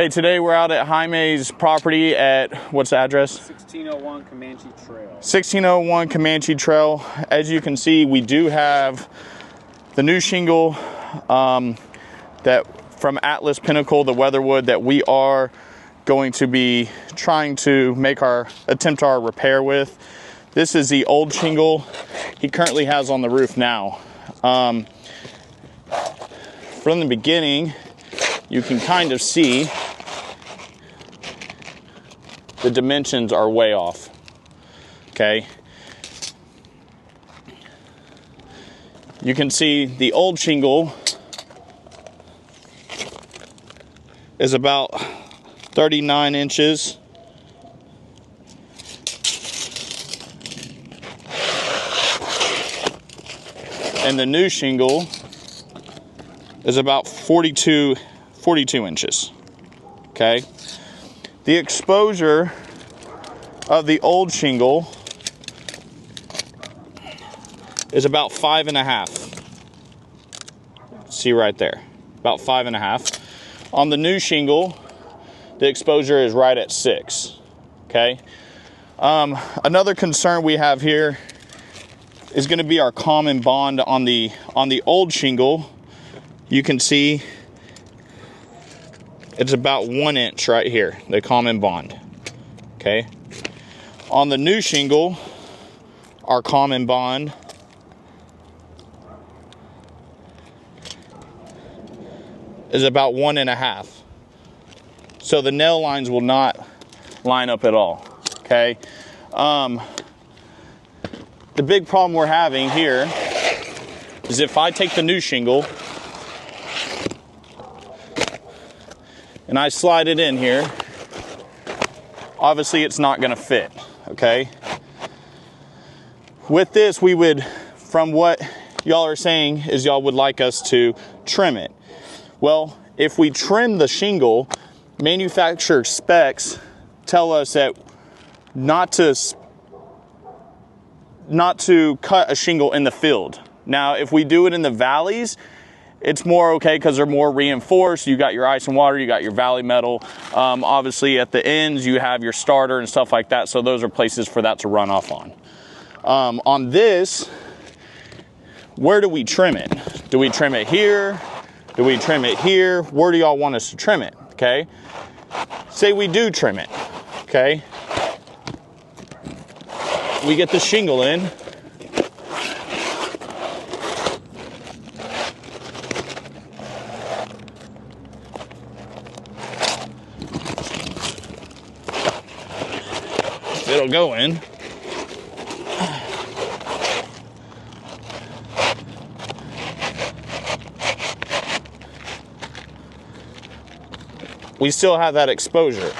Hey, today we're out at Jaime's property at, what's the address? 1601 Comanche Trail. 1601 Comanche Trail. As you can see, we do have the new shingle that from Atlas Pinnacle, the Weatherwood, that we are going to be trying to attempt our repair with. This is the old shingle he currently has on the roof now. From the beginning, you can kind of see the dimensions are way off, okay? You can see the old shingle is about 39 inches. And the new shingle is about 42 inches, okay? The exposure of the old shingle is about 5.5. See right there, about 5.5. On the new shingle, the exposure is right at 6, okay? Another concern we have here is gonna be our common bond on the old shingle. You can see it's about 1 inch right here, the common bond, okay? On the new shingle, our common bond is about 1.5. So the nail lines will not line up at all, okay? The big problem we're having here is if I take the new shingle and I slide it in here, obviously it's not gonna fit, okay? With this, we would, from what y'all are saying, is y'all would like us to trim it. Well, if we trim the shingle, manufacturer specs tell us that not to cut a shingle in the field. Now, if we do it in the valleys, it's more okay because they're more reinforced. You got your ice and water, you got your valley metal. Obviously at the ends, you have your starter and stuff like that. So those are places for that to run off on. On this, where do we trim it? Do we trim it here? Do we trim it here? Where do y'all want us to trim it, okay? Say we do trim it, okay? We get the shingle in. It'll go in. We still have that exposure.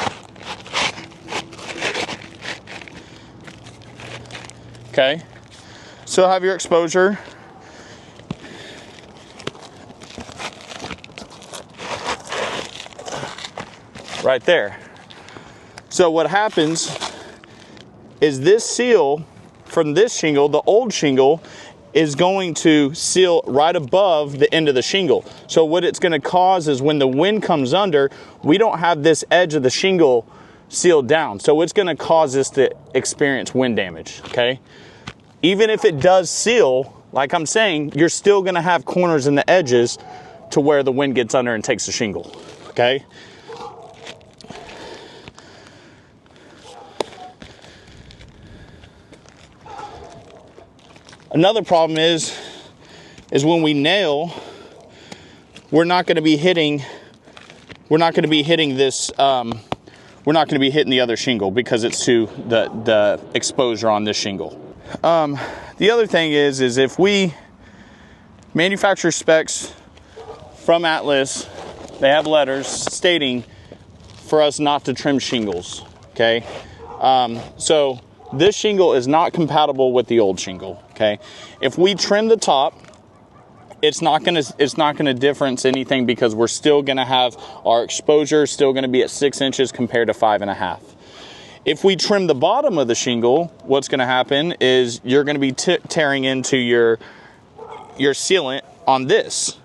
Okay, still have your exposure. Right there. So what happens is this seal from this shingle, the old shingle, is going to seal right above the end of the shingle. So what it's going to cause is when the wind comes under, we don't have this edge of the shingle sealed down. So it's going to cause us to experience wind damage, okay? Even if it does seal, like I'm saying, you're still going to have corners in the edges to where the wind gets under and takes the shingle, okay? Another problem is when we nail, we're not going to be hitting this, we're not going to be hitting the other shingle because it's to the exposure on this shingle. The other thing is if we manufacturer specs from Atlas, they have letters stating for us not to trim shingles, okay? So this shingle is not compatible with the old shingle, okay? If we trim the top, it's not gonna difference anything because we're still gonna have our exposure still gonna be at 6 inches compared to 5.5. If we trim the bottom of the shingle, what's gonna happen is you're gonna be tearing into your sealant on this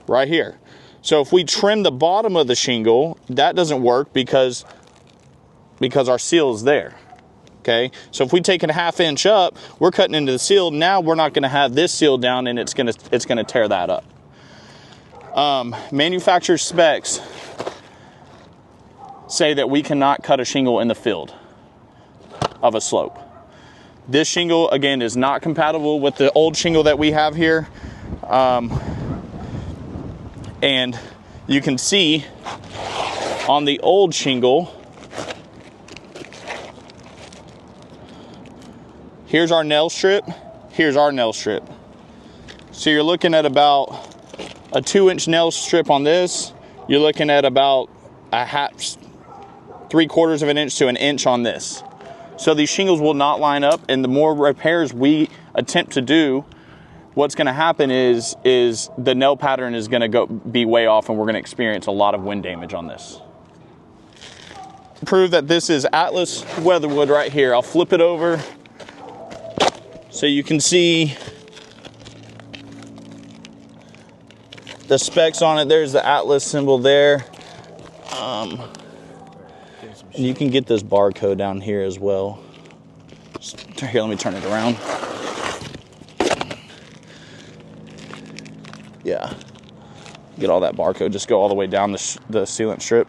right here. So if we trim the bottom of the shingle, that doesn't work because our seal is there. Okay, so if we take it a 1/2 inch up, we're cutting into the seal. Now we're not going to have this seal down, and it's going to tear that up. Manufacturer specs say that we cannot cut a shingle in the field of a slope. This shingle, again, is not compatible with the old shingle that we have here. And you can see on the old shingle, here's our nail strip, here's our nail strip. So you're looking at about a 2-inch nail strip on this. You're looking at about a 3/4 of an inch to an inch on this. So these shingles will not line up, and the more repairs we attempt to do, what's going to happen is the nail pattern is going to be way off, and we're going to experience a lot of wind damage on this. Prove that this is Atlas Weatherwood right here. I'll flip it over so you can see the specs on it. There's the Atlas symbol there. And you can get this barcode down here as well. Here, let me turn it around. Yeah, get all that barcode. Just go all the way down the sealant strip.